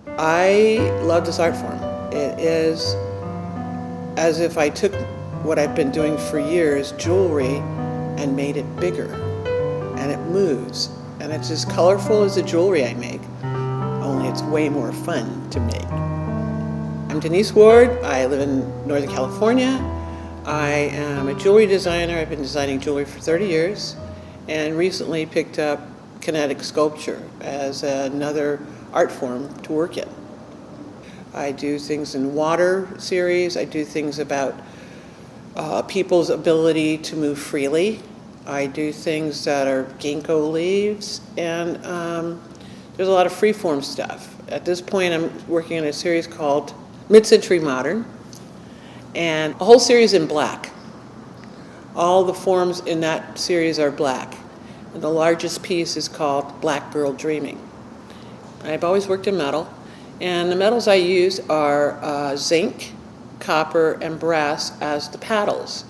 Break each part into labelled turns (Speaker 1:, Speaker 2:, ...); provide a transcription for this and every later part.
Speaker 1: I love this art form. It is as if I took what I've been doing for years, jewelry, and made it bigger. And it moves. And it's as colorful as the jewelry I make, only it's way more fun to make. I'm Denise Ward. I live in Northern California. I am a jewelry designer. I've been designing jewelry for 30 years and recently picked up Kinetic sculpture as another art form to work in. I do things in water series. I do things about people's ability to move freely. I do things that are ginkgo leaves, and there's a lot of freeform stuff. At this point, I'm working on a series called Mid-Century Modern, and a whole series in black. All the forms in that series are black, and the largest piece is called Black Girl Dreaming. I've always worked in metal, and the metals I use are zinc, copper, and brass as the paddles.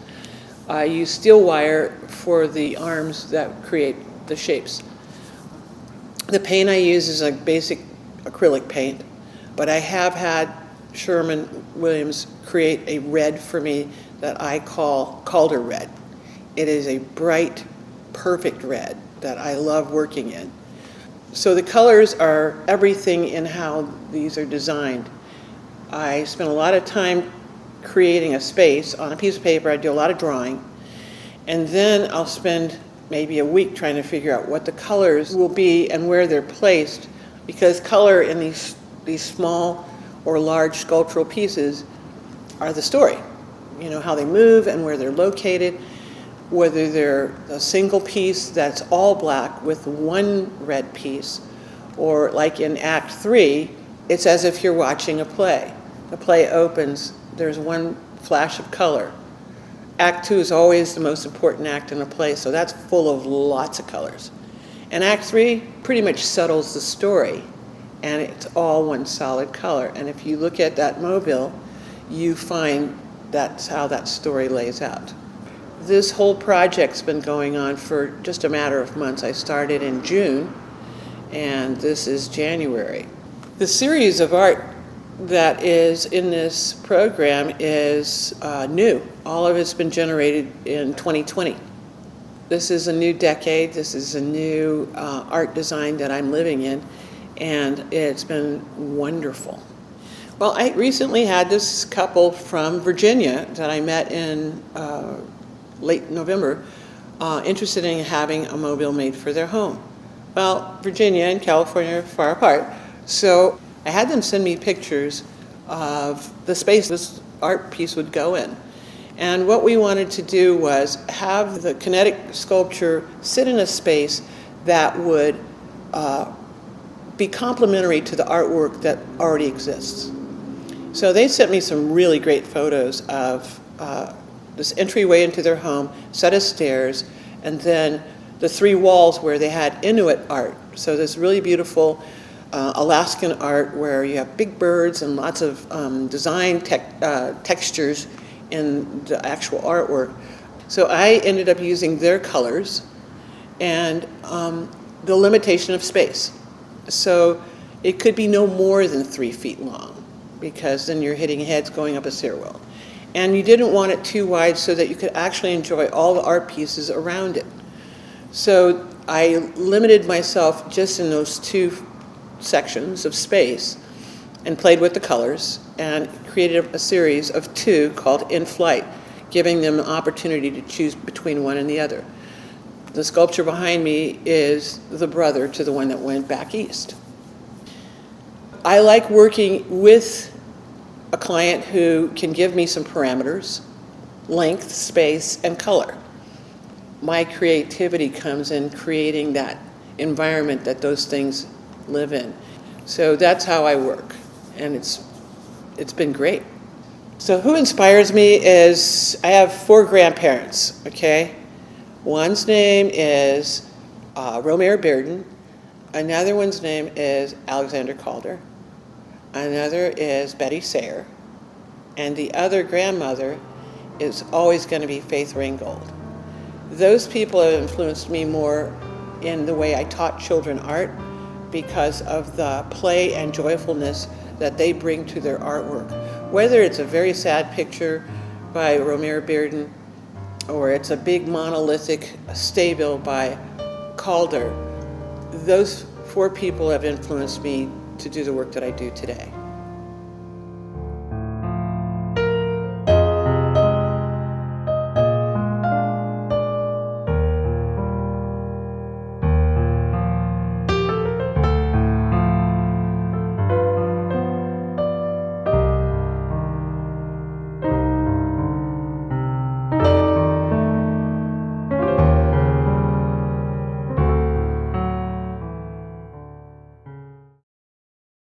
Speaker 1: I use steel wire for the arms that create the shapes. The paint I use is a basic acrylic paint, but I have had Sherwin-Williams create a red for me that I call Calder red. It is a bright, perfect red that I love working in. So the colors are everything in how these are designed. I spend a lot of time creating a space on a piece of paper. I do a lot of drawing, and then I'll spend maybe a week trying to figure out what the colors will be and where they're placed, because color in these small or large sculptural pieces are the story. You know, how they move and where they're located, whether they're a single piece that's all black with one red piece, or like in Act 3, it's as if you're watching a play. The play opens, there's one flash of color. Act 2 is always the most important act in a play, so that's full of lots of colors. And Act 3 pretty much settles the story, and it's all one solid color. And if you look at that mobile, you find that's how that story lays out. This whole project's been going on for just a matter of months. I started in June, and this is January. The series of art that is in this program is new. All of it's been generated in 2020. This is a new decade. This is a new art design that I'm living in, and it's been wonderful. Well, I recently had this couple from Virginia that I met in late November, interested in having a mobile made for their home. Well, Virginia and California are far apart, so I had them send me pictures of the space this art piece would go in. And what we wanted to do was have the Kinetic sculpture sit in a space that would be complementary to the artwork that already exists. So they sent me some really great photos of this entryway into their home, set of stairs, and then the three walls where they had Inuit art. So this really beautiful Alaskan art where you have big birds and lots of design textures in the actual artwork. So I ended up using their colors and the limitation of space. So it could be no more than 3 feet long, because then you're hitting heads going up a stairwell. And you didn't want it too wide so that you could actually enjoy all the art pieces around it. So I limited myself just in those 2 sections of space and played with the colors and created a series of 2 called In Flight, giving them an opportunity to choose between one and the other. The sculpture behind me is the brother to the one that went back east. I like working with a client who can give me some parameters, length, space, and color. My creativity comes in creating that environment that those things live in. So that's how I work, and it's been great. So who inspires me is, I have 4 grandparents, okay? One's name is Romare Bearden, another one's name is Alexander Calder, another is Betty Sayre, and the other grandmother is always going to be Faith Ringgold. Those people have influenced me more in the way I taught children art, because of the play and joyfulness that they bring to their artwork. Whether it's a very sad picture by Romare Bearden, or it's a big monolithic stay-bill by Calder, those 4 people have influenced me to do the work that I do today.